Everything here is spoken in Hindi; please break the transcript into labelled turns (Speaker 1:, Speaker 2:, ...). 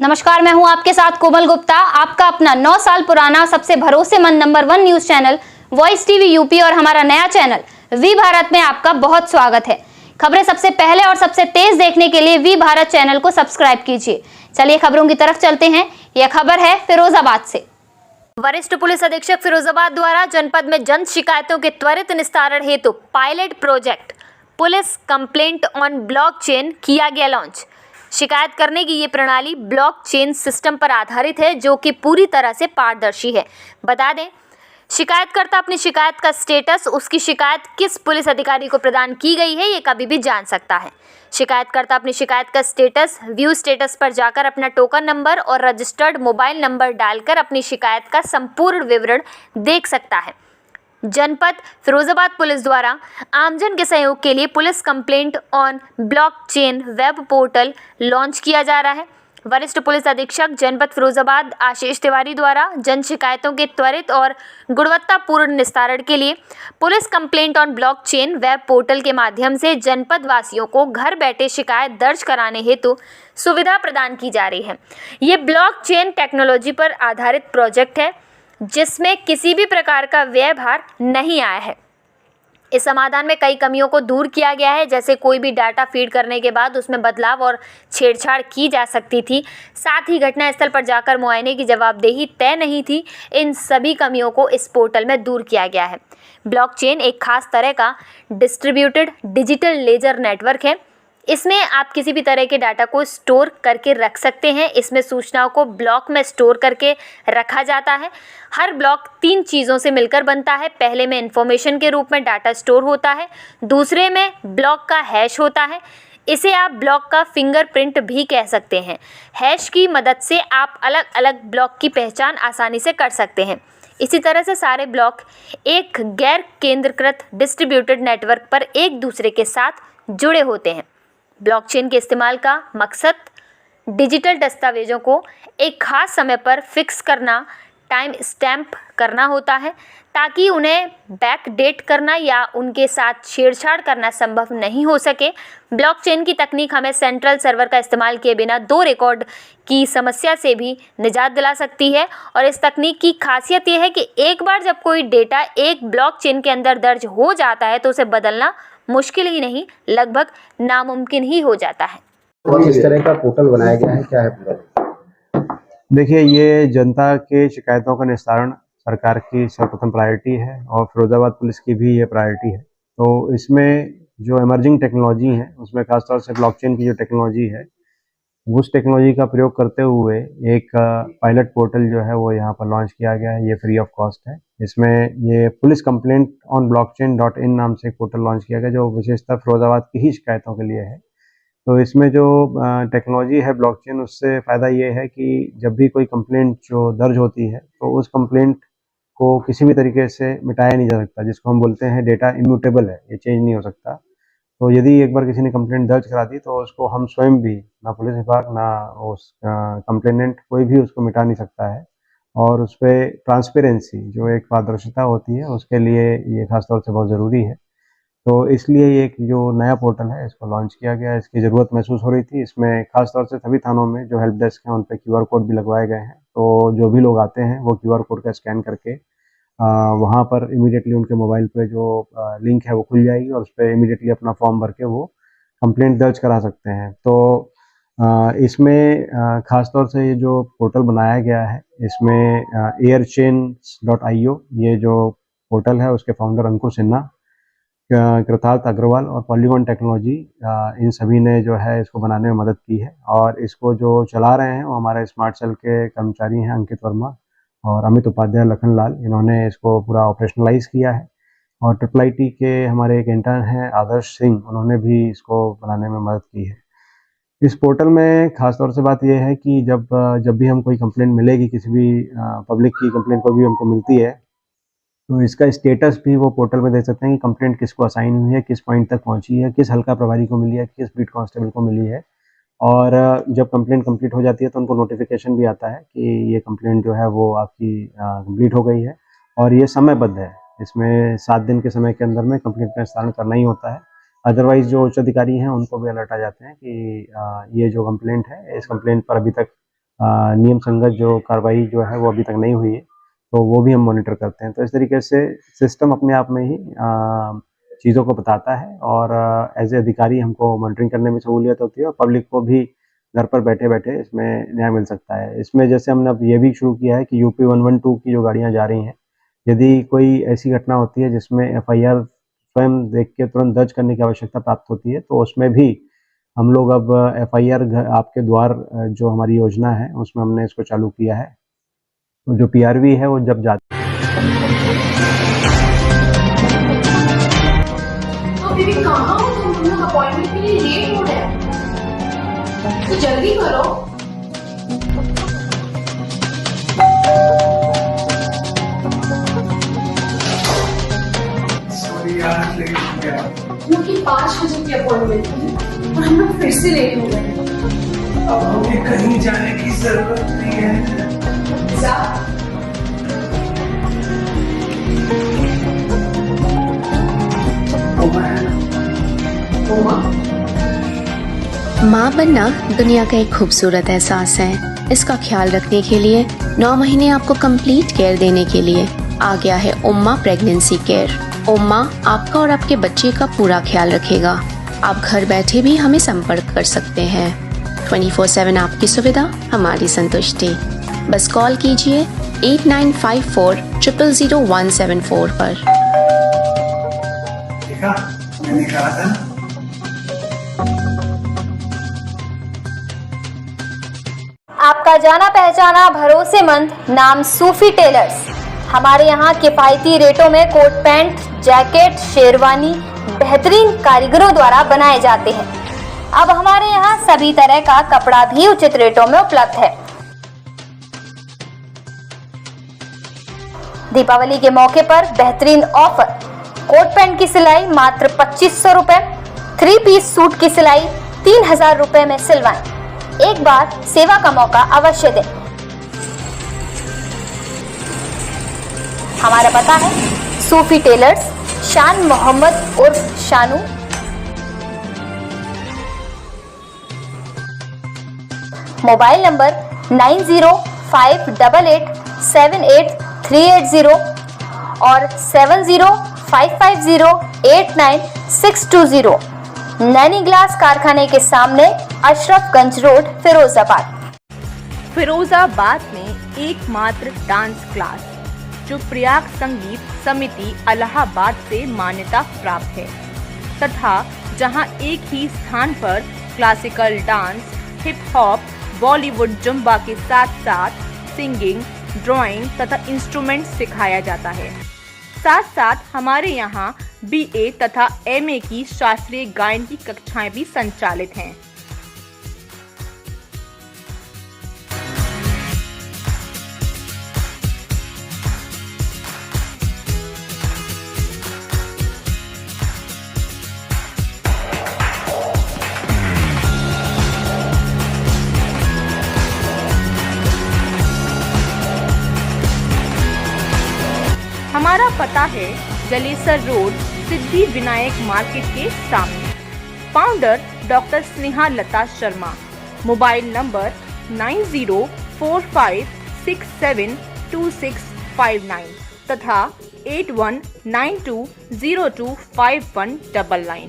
Speaker 1: नमस्कार, मैं हूं आपके साथ कोमल गुप्ता। आपका अपना 9 साल पुराना सबसे भरोसेमंद number 1 news channel voice TV UP और हमारा नया चैनल वी भारत में आपका बहुत स्वागत है। खबरें सबसे पहले और सबसे तेज देखने के लिए वी भारत चैनल को सब्सक्राइब कीजिए। चलिए खबरों की तरफ चलते हैं। यह खबर है फिरोजाबाद से। वरिष्ठ पुलिस अधीक्षक फिरोजाबाद द्वारा जनपद में जन शिकायतों के त्वरित निस्तारण हेतु pilot project police complaint on blockchain किया गया लॉन्च। शिकायत करने की ये प्रणाली ब्लॉकचेन सिस्टम पर आधारित है, जो कि पूरी तरह से पारदर्शी है। बता दें, शिकायतकर्ता अपनी शिकायत का स्टेटस, उसकी शिकायत किस पुलिस अधिकारी को प्रदान की गई है, ये कभी भी जान सकता है। शिकायतकर्ता अपनी शिकायत का स्टेटस व्यू स्टेटस पर जाकर अपना टोकन नंबर और रजिस्टर्ड मोबाइल नंबर डालकर अपनी शिकायत का संपूर्ण विवरण देख सकता है। जनपद फिरोजाबाद पुलिस द्वारा आमजन के सहयोग के लिए police complaint on blockchain web portal launch किया जा रहा है। वरिष्ठ पुलिस अधीक्षक जनपद फिरोजाबाद आशीष तिवारी द्वारा जन शिकायतों के त्वरित और गुणवत्तापूर्ण निस्तारण के लिए police complaint on blockchain web portal के माध्यम से जनपद वासियों को घर बैठे शिकायत दर्ज कराने हेतु सुविधा प्रदान की जा रही है। ये ब्लॉकचेन टेक्नोलॉजी पर आधारित प्रोजेक्ट है, जिसमें किसी भी प्रकार का व्यय भार नहीं आया है। इस समाधान में कई कमियों को दूर किया गया है, जैसे कोई भी डाटा फीड करने के बाद उसमें बदलाव और छेड़छाड़ की जा सकती थी। साथ ही घटनास्थल पर जाकर मुआयने की जवाबदेही तय नहीं थी। इन सभी कमियों को इस पोर्टल में दूर किया गया है। ब्लॉकचेन एक खास तरह का डिस्ट्रीब्यूटेड डिजिटल लेजर नेटवर्क है। इसमें आप किसी भी तरह के डाटा को स्टोर करके रख सकते हैं। इसमें सूचनाओं को ब्लॉक में स्टोर करके रखा जाता है। हर ब्लॉक 3 चीज़ों से मिलकर बनता है। पहले में इंफॉर्मेशन के रूप में डाटा स्टोर होता है, दूसरे में ब्लॉक का हैश होता है। इसे आप ब्लॉक का फिंगरप्रिंट भी कह सकते हैं। हैश की मदद से आप अलग अलग ब्लॉक की पहचान आसानी से कर सकते हैं। इसी तरह से सारे ब्लॉक एक गैर केंद्रीकृत डिस्ट्रीब्यूटेड नेटवर्क पर एक दूसरे के साथ जुड़े होते हैं। ब्लॉकचेन के इस्तेमाल का मकसद डिजिटल दस्तावेजों को एक खास समय पर फिक्स करना, टाइम स्टैम्प करना होता है, ताकि उन्हें बैक डेट करना या उनके साथ छेड़छाड़ करना संभव नहीं हो सके। ब्लॉकचेन की तकनीक हमें सेंट्रल सर्वर का इस्तेमाल किए बिना 2 रिकॉर्ड की समस्या से भी निजात दिला सकती है। और इस तकनीक की खासियत यह है कि एक बार जब कोई डेटा एक ब्लॉकचेन के अंदर दर्ज हो जाता है तो उसे बदलना मुश्किल ही नहीं, लगभग नामुमकिन ही हो जाता है।
Speaker 2: किस तरह का पोर्टल बनाया गया है, क्या है पोर्टल?
Speaker 3: देखिए, ये जनता के शिकायतों का निस्तारण सरकार की सर्वप्रथम प्रायोरिटी है और फिरोजाबाद पुलिस की भी ये प्रायोरिटी है। तो इसमें जो इमर्जिंग टेक्नोलॉजी है, उसमें खासतौर से ब्लॉकचेन की जो टेक्नोलॉजी है, उस टेक्नोलॉजी का प्रयोग करते हुए एक पायलट पोर्टल जो है वो यहाँ पर लॉन्च किया गया है। ये फ्री ऑफ कॉस्ट है। इसमें ये पुलिस कंप्लेंट ऑन blockchain.in नाम से एक पोर्टल लॉन्च किया गया, जो विशेषतः फिरोजाबाद की ही शिकायतों के लिए है। तो इसमें जो टेक्नोलॉजी है ब्लॉकचेन, उससे फ़ायदा ये है कि जब भी कोई कंप्लेंट जो दर्ज होती है तो उस कंप्लेंट को किसी भी तरीके से मिटाया नहीं जा सकता, जिसको हम बोलते हैं डेटा इम्यूटेबल है, ये चेंज नहीं हो सकता। तो यदि एक बार किसी ने कंप्लेंट दर्ज करा दी तो उसको हम स्वयं भी, ना पुलिस विभाग ना उस कंप्लेनेंट, कोई भी उसको मिटा नहीं सकता है। और उस पर ट्रांसपेरेंसी, जो एक पारदर्शिता होती है, उसके लिए ये खासतौर से बहुत ज़रूरी है। तो इसलिए ये एक जो नया पोर्टल है, इसको लॉन्च किया गया है। इसकी ज़रूरत महसूस हो रही थी। इसमें खासतौर से सभी थानों में जो हेल्प डेस्क हैं, उन पर QR कोड भी लगवाए गए हैं। तो जो भी लोग आते हैं वो QR कोड का स्कैन करके वहाँ पर इमीडिएटली उनके मोबाइल पे जो लिंक है वो खुल जाएगी और उस पर इमीडिएटली अपना फॉर्म भर के वो कंप्लेंट दर्ज करा सकते हैं। तो इसमें ख़ासतौर से ये जो पोर्टल बनाया गया है, इसमें airchains.io ये जो पोर्टल है, उसके फाउंडर अंकुर सिन्हा, कृतार्थ अग्रवाल और पॉलीगॉन टेक्नोलॉजी, इन सभी ने जो है इसको बनाने में मदद की है। और इसको जो चला रहे हैं वो हमारे स्मार्ट सेल के कर्मचारी हैं, अंकित वर्मा और अमित उपाध्याय, लखन लाल। इन्होंने इसको पूरा ऑपरेशनलाइज किया है। और IIIT के हमारे एक इंटर्न हैं आदर्श सिंह, उन्होंने भी इसको बनाने में मदद की है। इस पोर्टल में खासतौर से बात यह है कि जब भी हम कोई कंप्लेंट मिलेगी, किसी भी पब्लिक की कंप्लेंट कोई भी हमको मिलती है, तो इसका स्टेटस भी वो पोर्टल में देख सकते हैं कि कंप्लेंट किसको असाइन हुई है, किस पॉइंट तक पहुंची है, किस हल्का प्रभारी को मिली है, किस बीट कांस्टेबल को मिली है। और जब कंप्लेंट कंप्लीट हो जाती है तो उनको नोटिफिकेशन भी आता है कि ये कंप्लेंट जो है वो आपकी कंप्लीट हो गई है। और ये समयबद्ध है। इसमें 7 दिन के समय के अंदर में कंप्लेंट का निस्तारण करना ही होता है। अदरवाइज जो उच्च अधिकारी हैं उनको भी अलर्ट आ जाते हैं कि ये जो कंप्लेंट है, इस कंप्लेंट पर अभी तक नियम संगत जो कार्रवाई जो है वो अभी तक नहीं हुई है, तो वो भी हम मॉनिटर करते हैं। तो इस तरीके से सिस्टम अपने आप में ही चीज़ों को बताता है और एज ए अधिकारी हमको मॉनिटरिंग करने में सहूलियत होती है और पब्लिक को भी घर पर बैठे बैठे इसमें न्याय मिल सकता है। इसमें जैसे हमने अब ये भी शुरू किया है कि यूपी 112 की जो गाड़ियाँ जा रही हैं, यदि कोई ऐसी घटना होती है जिसमें एफआईआर स्वयं देख के तुरंत दर्ज करने की आवश्यकता प्राप्त होती है, तो उसमें भी हम लोग अब एफआईआर आपके द्वार जो हमारी योजना है उसमें हमने इसको चालू किया है। तो जो पीआरवी है वो जब जाती
Speaker 4: तो दीदी कहाँ हो तुम लोग? अपॉइंटमेंट के लिए लेट हो रहे हैं, तो जल्दी करो।
Speaker 5: सॉरी यार, लेट हो गया।
Speaker 4: क्योंकि 5 बजे की अपॉइंटमेंट थी और हम लोग फिर से लेट हो गए।
Speaker 5: अब हमें कहीं जाने की जरूरत नहीं है।
Speaker 4: जा।
Speaker 6: माँ बनना दुनिया का एक खूबसूरत एहसास है। इसका ख्याल रखने के लिए 9 महीने आपको कंप्लीट केयर देने के लिए आ गया है उम्मा प्रेगनेंसी केयर। उम्मा आपका और आपके बच्चे का पूरा ख्याल रखेगा। आप घर बैठे भी हमें संपर्क कर सकते हैं। 24/7 आपकी सुविधा, हमारी संतुष्टि। बस कॉल कीजिए 8954 000174 पर।
Speaker 5: देखा, मैंने कहा था ना।
Speaker 1: आपका जाना पहचाना भरोसेमंद नाम सूफी टेलर्स। हमारे यहाँ किफायती रेटों में कोट पैंट, जैकेट, शेरवानी बेहतरीन कारीगरों द्वारा बनाए जाते हैं। अब हमारे यहाँ सभी तरह का कपड़ा भी उचित रेटों में उपलब्ध है। दीपावली के मौके पर बेहतरीन ऑफर। कोट पैंट की सिलाई मात्र 2500 रुपए, 3 पीस सूट की सिलाई 3000 रुपए में सिलवाएं। एक बार सेवा का मौका अवश्य दें। हमारा पता है सूफी टेलर्स, शान मोहम्मद उर्फ शानू, मोबाइल नंबर 9058878380 और 7055089620। नैनी ग्लास कारखाने के सामने, अशरफगंज रोड, फिरोजाबाद।
Speaker 7: फिरोजाबाद में एकमात्र डांस क्लास जो प्रयाग संगीत समिति इलाहाबाद से मान्यता प्राप्त है तथा जहां एक ही स्थान पर classical dance, hip hop, Bollywood Zumba के साथ साथ सिंगिंग, ड्राइंग तथा इंस्ट्रूमेंट सिखाया जाता है। साथ साथ हमारे यहाँ BA तथा MA की शास्त्रीय गायन की कक्षाएं भी संचालित हैं। हमारा पता है जलेसर रोड, सिद्धि विनायक मार्केट के सामने। फाउंडर डॉक्टर स्नेहा लता शर्मा। मोबाइल नंबर 9045672659 तथा 8192025199।